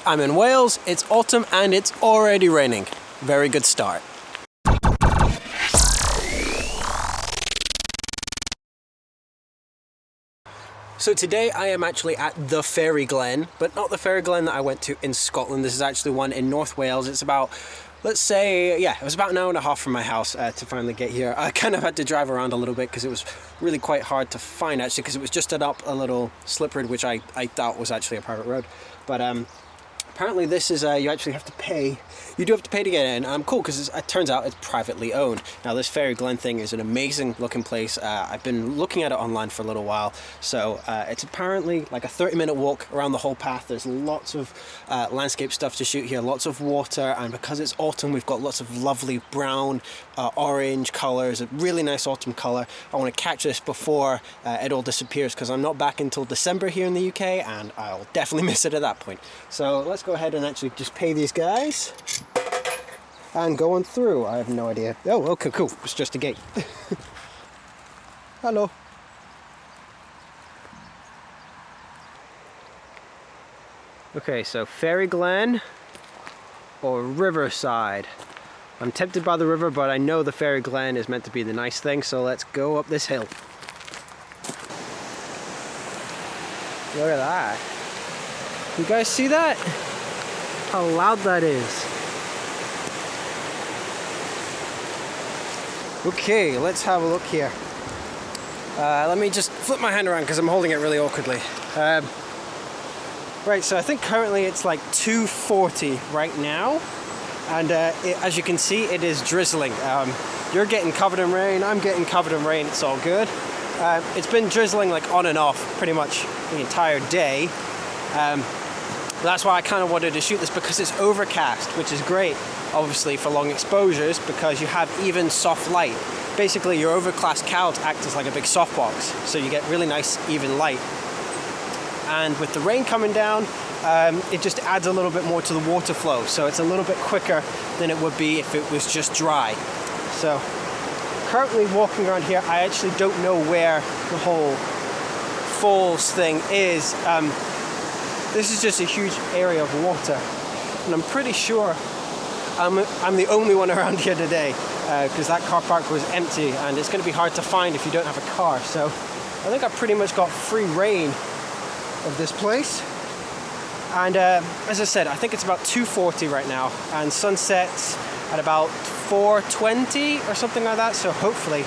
I'm in Wales, it's autumn and it's already raining. Very good start. So today I am actually at the Fairy Glen, but not the Fairy Glen that I went to in Scotland. This is actually one in North Wales. It's about, let's say, yeah, it was about an hour and a half from my house to finally get here. I kind of had to drive around a little bit because it was really quite hard to find actually, because it was just up a little slip road, which I thought was actually a private road. But apparently this is, you actually have to pay. You do have to pay to get in. Cool, because it turns out it's privately owned. Now this Fairy Glen thing is an amazing looking place. I've been looking at it online for a little while. So it's apparently like a 30-minute walk around the whole path. There's lots of landscape stuff to shoot here, lots of water. And because it's autumn, we've got lots of lovely brown, orange colors, a really nice autumn color. I want to catch this before it all disappears, because I'm not back until December here in the UK, and I'll definitely miss it at that point. So let's go ahead and actually just pay these guys and go on through. I have no idea. Oh, okay, cool. It's just a gate. Hello. Okay, so Fairy Glen or Riverside. I'm tempted by the river, but I know the Fairy Glen is meant to be the nice thing, so let's go up this hill. Look at that. You guys see that? How loud that is. Okay, let's have a look here. Let me just flip my hand around because I'm holding it really awkwardly. Right, so I think currently it's like 2:40 right now, and as you can see, it is drizzling. You're getting covered in rain, I'm getting covered in rain, it's all good. It's been drizzling like on and off pretty much the entire day. That's why I kind of wanted to shoot this, because it's overcast, which is great obviously for long exposures because you have even soft light. Basically your overcast clouds act as like a big softbox, so you get really nice even light. And with the rain coming down, it just adds a little bit more to the water flow, so it's a little bit quicker than it would be if it was just dry. So currently walking around here, I actually don't know where the whole falls thing is. This is just a huge area of water, and I'm pretty sure I'm the only one around here today, because that car park was empty, and it's going to be hard to find if you don't have a car. So I think I pretty much got free reign of this place. And as I said, I think it's about 2:40 right now, and sunsets at about 4:20 or something like that. So hopefully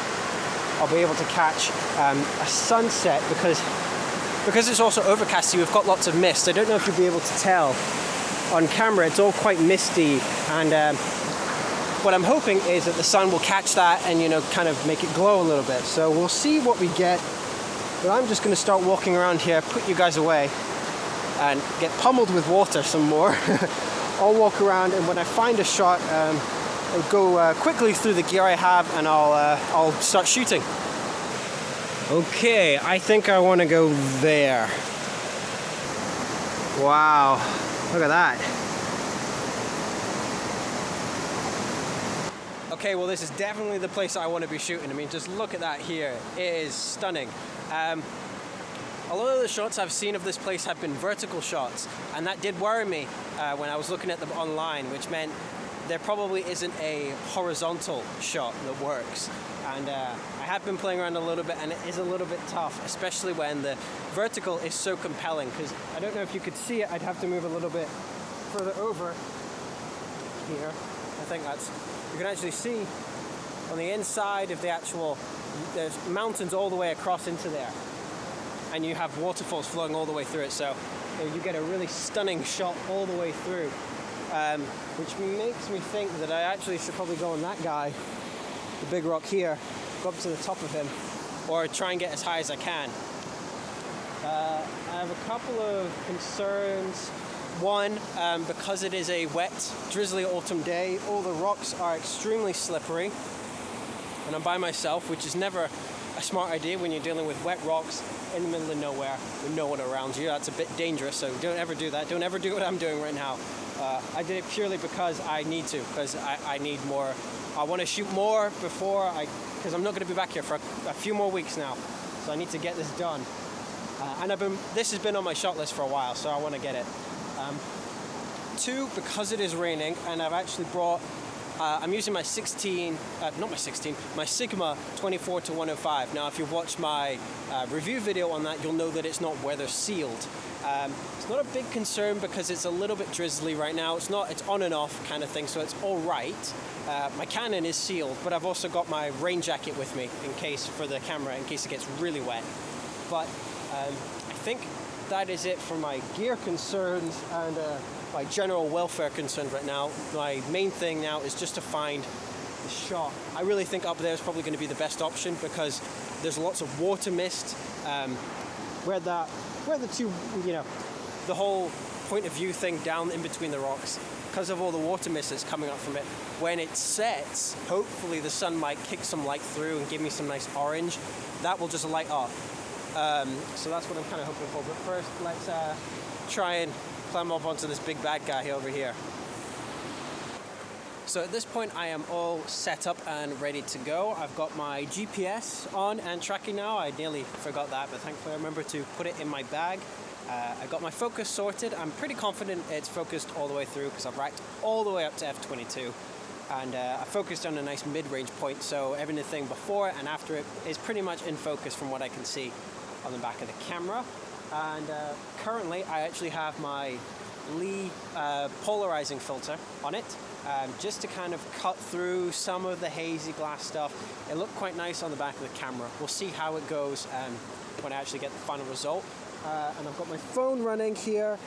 I'll be able to catch a sunset, because it's also overcast, so we've got lots of mist. I don't know if you'll be able to tell on camera, it's all quite misty, and what I'm hoping is that the sun will catch that and, you know, kind of make it glow a little bit. So we'll see what we get, but I'm just going to start walking around here, put you guys away, and get pummeled with water some more. I'll walk around, and when I find a shot, I'll go quickly through the gear I have, and I'll start shooting. Okay, I think I want to go there. Wow, look at that. Okay, well this is definitely the place I want to be shooting. I mean, just look at that here. It is stunning. A lot of the shots I've seen of this place have been vertical shots, and that did worry me when I was looking at them online, which meant there probably isn't a horizontal shot that works. And I have been playing around a little bit, and it is a little bit tough, especially when the vertical is so compelling, because I don't know if you could see it. I'd have to move a little bit further over here. I think you can actually see on the inside of the there's mountains all the way across into there, and you have waterfalls flowing all the way through it, so you get a really stunning shot all the way through, which makes me think that I actually should probably go on that guy, the big rock here, go up to the top of him, or try and get as high as I can. I have a couple of concerns. One, because it is a wet, drizzly autumn day, all the rocks are extremely slippery, and I'm by myself, which is never a smart idea when you're dealing with wet rocks in the middle of nowhere with no one around you. That's a bit dangerous, so don't ever do that. Don't ever do what I'm doing right now. I did it purely because I need to, because I need more. I want to shoot more because I'm not going to be back here for a few more weeks now, so I need to get this done. And this has been on my shot list for a while, so I want to get it. 2, because it is raining, and I've actually brought, I'm using my my Sigma 24-105. Now, if you've watched my review video on that, you'll know that it's not weather sealed. It's not a big concern because it's a little bit drizzly right now. It's on and off kind of thing, so it's all right. My Canon is sealed, but I've also got my rain jacket with me for the camera, in case it gets really wet. But I think that is it for my gear concerns and my general welfare concerns right now. My main thing now is just to find the shot. I really think up there is probably going to be the best option because there's lots of water mist. Where the two, the whole point of view thing down in between the rocks, because of all the water mist that's coming up from it, when it sets, hopefully the sun might kick some light through and give me some nice orange. That will just light up. So that's what I'm kind of hoping for. But first, let's try and climb up onto this big bad guy over here. So at this point, I am all set up and ready to go. I've got my GPS on and tracking now. I nearly forgot that, but thankfully I remember to put it in my bag. I got my focus sorted. I'm pretty confident it's focused all the way through because I've racked all the way up to f22. And I focused on a nice mid-range point, so everything before and after it is pretty much in focus from what I can see on the back of the camera. And currently I actually have my Lee polarizing filter on it, just to kind of cut through some of the hazy glass stuff. It looked quite nice on the back of the camera. We'll see how it goes when I actually get the final result. And I've got my phone running here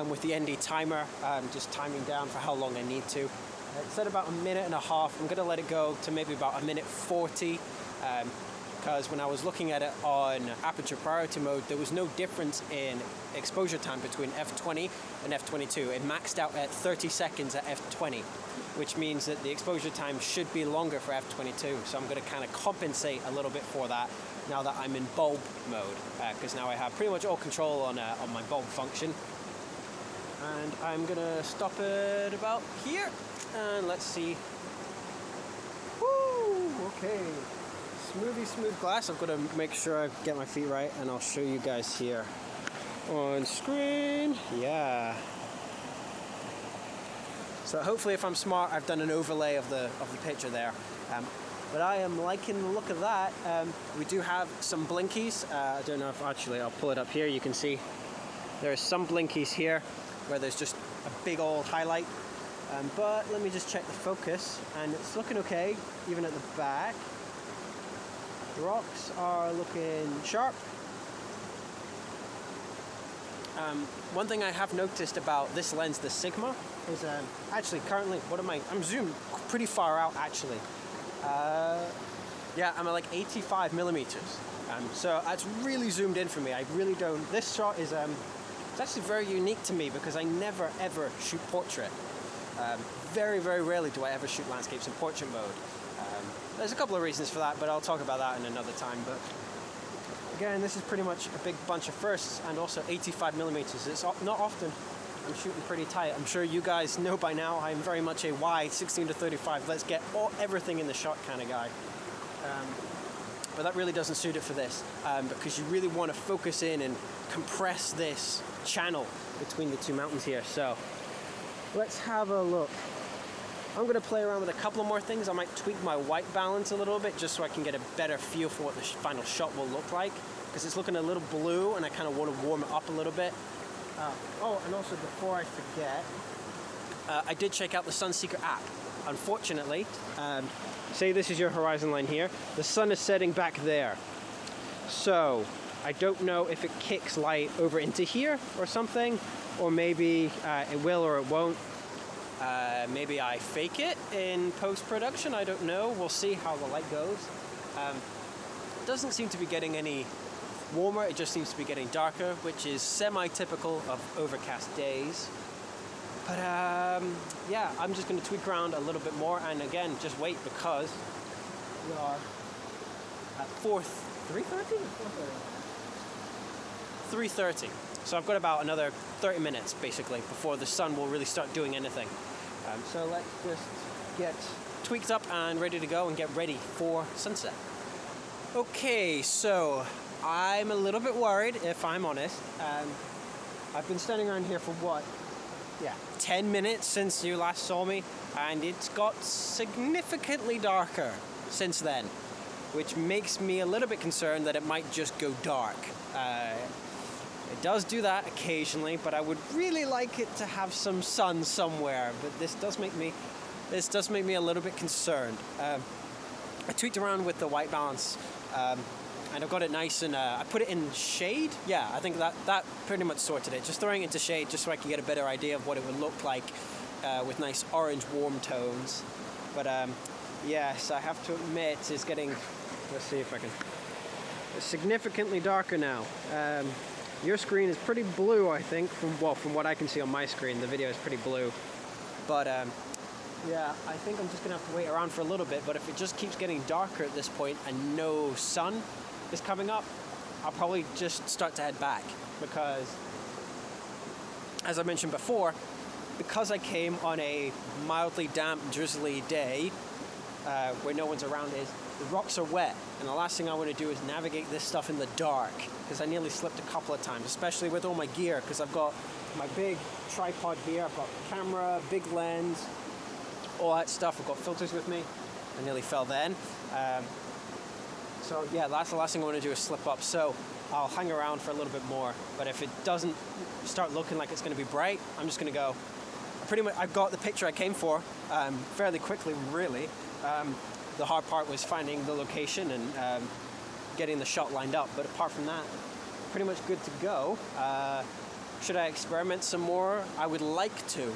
with the ND timer, just timing down for how long I need to. It said about 1.5 minutes. I'm going to let it go to maybe about 1:40. Because when I was looking at it on aperture priority mode, there was no difference in exposure time between f20 and f22. It maxed out at 30 seconds at f20, which means that the exposure time should be longer for f22. So I'm going to kind of compensate a little bit for that now that I'm in bulb mode, because now I have pretty much all control on my bulb function. And I'm going to stop it about here, and let's see. Woo! Okay. Smooth glass. I've got to make sure I get my feet right, and I'll show you guys here on screen. Yeah. So hopefully, if I'm smart, I've done an overlay of the picture there. But I am liking the look of that. We do have some blinkies. I don't know if actually I'll pull it up here. You can see there are some blinkies here where there's just a big old highlight. But let me just check the focus, and it's looking okay, even at the back. The rocks are looking sharp. One thing I have noticed about this lens, the Sigma, is actually currently, I'm zoomed pretty far out actually. Yeah, I'm at like 85 millimeters. So that's really zoomed in for me. I really don't, this shot is, it's actually very unique to me because I never ever shoot portrait. Very, very rarely do I ever shoot landscapes in portrait mode. There's a couple of reasons for that, but I'll talk about that in another time. But again, this is pretty much a big bunch of firsts, and also 85 millimeters. It's not often I'm shooting pretty tight. I'm sure you guys know by now I'm very much a wide 16-35. Let's get everything in the shot kind of guy. But that really doesn't suit it for this, because you really want to focus in and compress this channel between the two mountains here. So let's have a look. I'm going to play around with a couple of more things. I might tweak my white balance a little bit just so I can get a better feel for what the final shot will look like, because it's looking a little blue and I kind of want to warm it up a little bit. Oh, and also before I forget, I did check out the Sunseeker app. Unfortunately, say this is your horizon line here, the sun is setting back there. So I don't know if it kicks light over into here or something, or maybe it will or it won't. Maybe I fake it in post-production, I don't know. We'll see how the light goes. It doesn't seem to be getting any warmer, it just seems to be getting darker, which is semi-typical of overcast days. But yeah, I'm just going to tweak around a little bit more, and again, just wait, because we are at 3:30? 3:30. So I've got about another 30 minutes, basically, before the sun will really start doing anything. So let's just get tweaked up and ready to go and get ready for sunset. Okay, so I'm a little bit worried, if I'm honest. I've been standing around here for what? 10 minutes since you last saw me, and it's got significantly darker since then, which makes me a little bit concerned that it might just go dark. It does do that occasionally, but I would really like it to have some sun somewhere. But this does make me a little bit concerned. I tweaked around with the white balance, and I've got it nice and I put it in shade. Yeah, I think that pretty much sorted it. Just throwing it into shade just so I could get a better idea of what it would look like with nice orange warm tones. But yes, I have to admit it's getting. Let's see if I can. It's significantly darker now. Your screen is pretty blue, I think, from what I can see on my screen. The video is pretty blue. But yeah, I think I'm just gonna have to wait around for a little bit, but if it just keeps getting darker at this point and no sun is coming up, I'll probably just start to head back, because as I mentioned before, because I came on a mildly damp, drizzly day where no one's around, the rocks are wet, and the last thing I want to do is navigate this stuff in the dark, because I nearly slipped a couple of times, especially with all my gear, because I've got my big tripod here, I've got camera, big lens, all that stuff. I've got filters with me. I nearly fell then. So yeah, that's the last thing I want to do is slip up. So I'll hang around for a little bit more. But if it doesn't start looking like it's going to be bright, I'm just going to go. I've got the picture I came for fairly quickly, really. The hard part was finding the location and getting the shot lined up. But apart from that, pretty much good to go. Should I experiment some more? I would like to,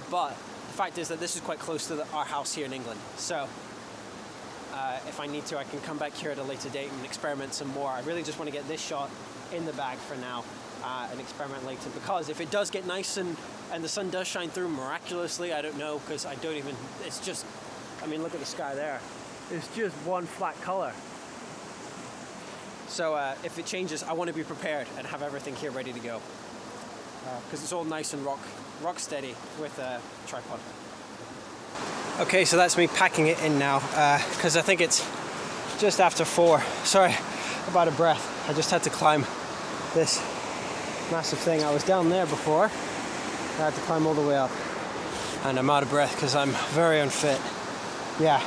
but the fact is that this is quite close to our house here in England. So if I need to, I can come back here at a later date and experiment some more. I really just want to get this shot in the bag for now and experiment later, because if it does get nice and the sun does shine through miraculously, I don't know, because I don't even, it's just, I mean, look at the sky there. It's just one flat color. So if it changes, I want to be prepared and have everything here ready to go, because it's all nice and rock steady with a tripod. Okay, so that's me packing it in now, because I think it's just after 4. Sorry, I'm out of breath. I just had to climb this massive thing. I was down there before. I had to climb all the way up, and I'm out of breath because I'm very unfit. Yeah,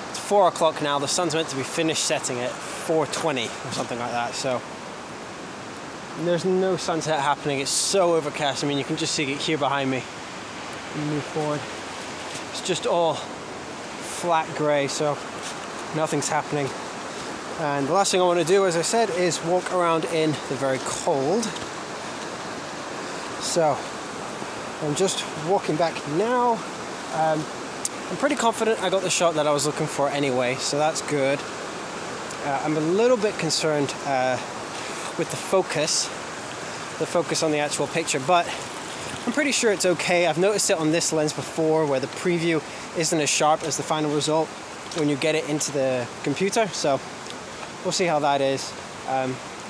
it's 4 o'clock now. The sun's meant to be finished setting at 4:20 or something like that. So there's no sunset happening. It's so overcast. I mean, you can just see it here behind me. Move forward. It's just all flat grey, so nothing's happening. And the last thing I want to do, as I said, is walk around in the very cold. So I'm just walking back now. I'm pretty confident I got the shot that I was looking for anyway, so that's good. I'm a little bit concerned with the focus on the actual picture, but I'm pretty sure it's okay. I've noticed it on this lens before, where the preview isn't as sharp as the final result when you get it into the computer, so we'll see how that is.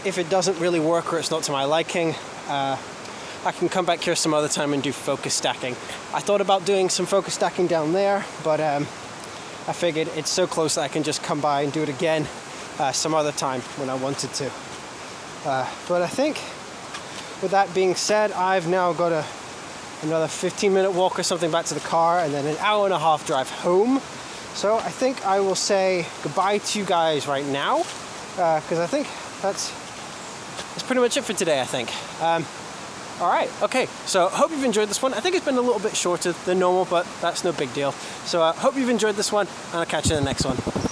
If it doesn't really work or it's not to my liking, I can come back here some other time and do focus stacking. I thought about doing some focus stacking down there, but I figured it's so close that I can just come by and do it again some other time when I wanted to. But I think with that being said, I've now got another 15-minute walk or something back to the car, and then an hour and a half drive home. So I think I will say goodbye to you guys right now, because I think that's pretty much it for today, I think. All right, okay, so hope you've enjoyed this one. I think it's been a little bit shorter than normal, but that's no big deal. So hope you've enjoyed this one, and I'll catch you in the next one.